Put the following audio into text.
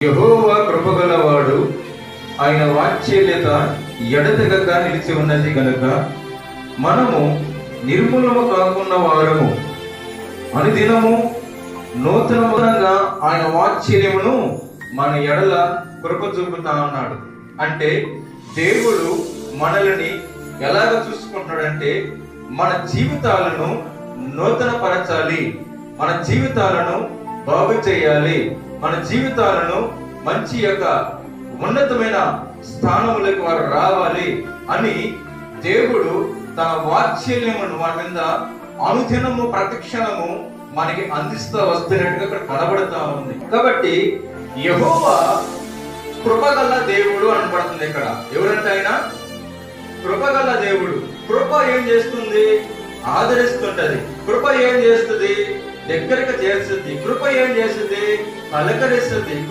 యెహోవా కృపగలవాడు, ఆయన వాత్సల్యత ఎడతెగక నిలిచి ఉన్నది గనుక మనము నిర్మూలము కాకున్న వారము. అనుదినము నూతనంగా ఆయన వాత్సల్యమును మన ఎడల కృప చూపుతా ఉన్నాడు. అంటే దేవుడు మనల్ని ఎలాగ చూసుకుంటున్నాడంటే మన జీవితాలను నూతన పరచాలి, మన జీవితాలను బాగు చేయాలి, మన జీవితాలను మంచి యొక్క ఉన్నతమైన స్థానములకు వారు రావాలి అని దేవుడు తన వాత్సల్యమును మన మీద అనుదినము ప్రతిక్షణము మనకి అందిస్తూ వస్తున్నట్టుగా ఇక్కడ కనబడుతూ ఉంది. కాబట్టి యెహోవా కృపగల దేవుడు అనబడుతుంది. ఇక్కడ ఎవరంటే ఆయన కృపగల దేవుడు. కృప ఏం చేస్తుంది? ఆదరిస్తుంటది. కృప ఏం చేస్తుంది? దగ్గరికి చేస్తుంది. కృప ఏం చేస్తుంది? పలకరిస్తుంది.